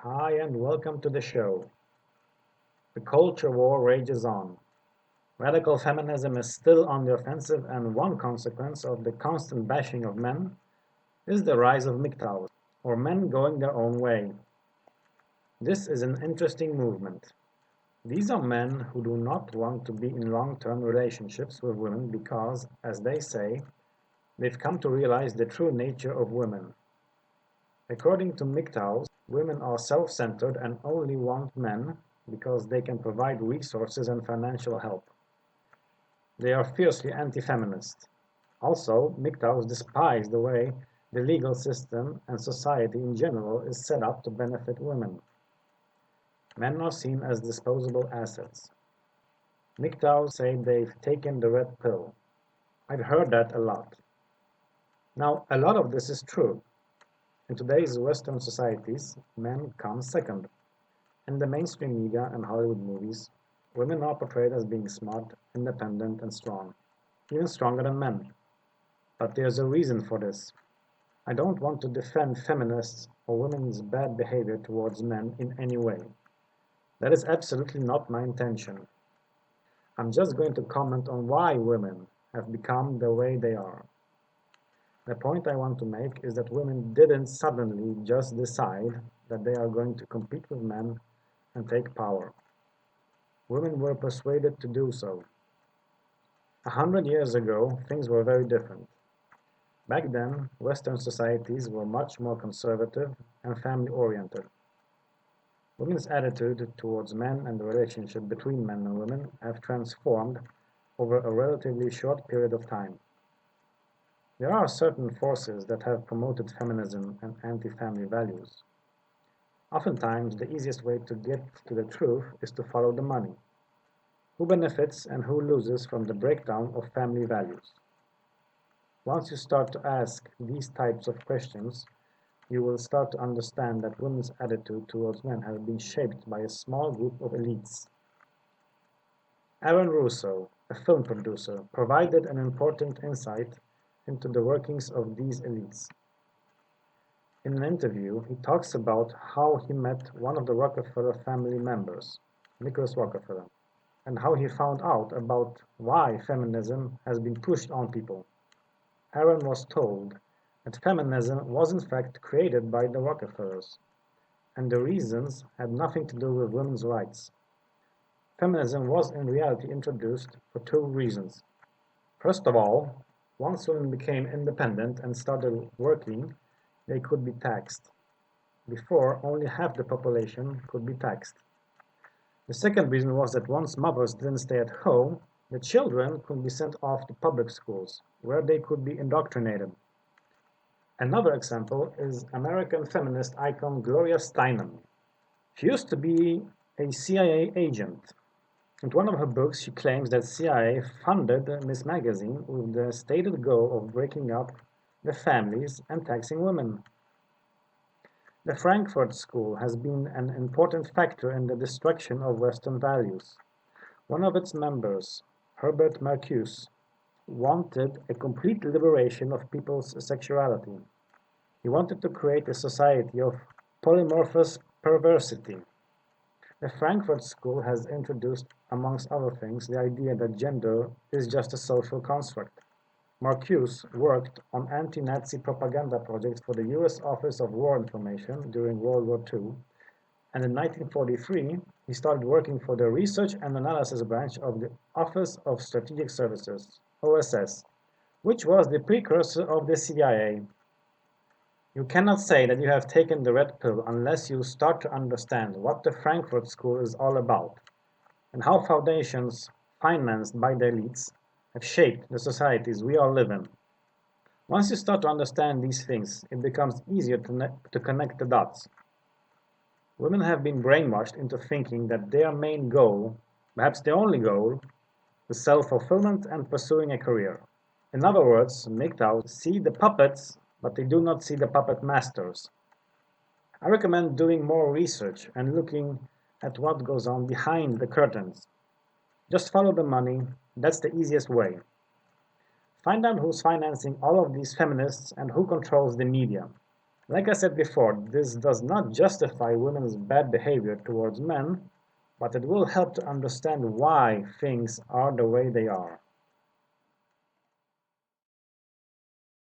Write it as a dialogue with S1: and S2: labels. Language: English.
S1: Hi and welcome to the show. The culture war rages on. Radical feminism is still on the offensive, and one consequence of the constant bashing of men is the rise of MGTOW, or men going their own way. This is an interesting movement. These are men who do not want to be in long-term relationships with women because, as they say, they've come to realize the true nature of women. According to MGTOWs, women are self-centered and only want men because they can provide resources and financial help. They are fiercely anti-feminist. Also, MGTOWs despise the way the legal system and society in general is set up to benefit women. Men are seen as disposable assets. MGTOWs say they've taken the red pill. I've heard that a lot. Now, a lot of this is true. In today's Western societies, men come second. In the mainstream media and Hollywood movies, women are portrayed as being smart, independent, and strong, even stronger than men. But there's a reason for this. I don't want to defend feminists or women's bad behavior towards men in any way. That is absolutely not my intention. I'm just going to comment on why women have become the way they are. The point I want to make is that women didn't suddenly just decide that they are going to compete with men and take power. Women were persuaded to do so. 100 years ago, things were very different. Back then, Western societies were much more conservative and family-oriented. Women's attitude towards men and the relationship between men and women have transformed over a relatively short period of time. There are certain forces that have promoted feminism and anti-family values. Oftentimes, the easiest way to get to the truth is to follow the money. Who benefits and who loses from the breakdown of family values? Once you start to ask these types of questions, you will start to understand that women's attitude towards men has been shaped by a small group of elites. Aaron Russo, a film producer, provided an important insight into the workings of these elites. In an interview, he talks about how he met one of the Rockefeller family members, Nicholas Rockefeller, and how he found out about why feminism has been pushed on people. Aaron was told that feminism was in fact created by the Rockefellers, and the reasons had nothing to do with women's rights. Feminism was in reality introduced for two reasons. First of all, once women became independent and started working, they could be taxed. Before, only half the population could be taxed. The second reason was that once mothers didn't stay at home, the children could be sent off to public schools, where they could be indoctrinated. Another example is American feminist icon Gloria Steinem. She used to be a CIA agent. In one of her books, she claims that CIA funded Miss Magazine with the stated goal of breaking up the families and taxing women. The Frankfurt School has been an important factor in the destruction of Western values. One of its members, Herbert Marcuse, wanted a complete liberation of people's sexuality. He wanted to create a society of polymorphous perversity. The Frankfurt School has introduced, amongst other things, the idea that gender is just a social construct. Marcuse worked on anti-Nazi propaganda projects for the US Office of War Information during World War II, and in 1943 he started working for the Research and Analysis Branch of the Office of Strategic Services, OSS, which was the precursor of the CIA. You cannot say that you have taken the red pill unless you start to understand what the Frankfurt School is all about, and how foundations financed by the elites have shaped the societies we all live in. Once you start to understand these things, it becomes easier to connect the dots. Women have been brainwashed into thinking that their main goal, perhaps the only goal, is self-fulfillment and pursuing a career. In other words, MGTOW see the puppets, but they do not see the puppet masters. I recommend doing more research and looking at what goes on behind the curtains. Just follow the money, that's the easiest way. Find out who's financing all of these feminists and who controls the media. Like I said before, this does not justify women's bad behavior towards men, but it will help to understand why things are the way they are.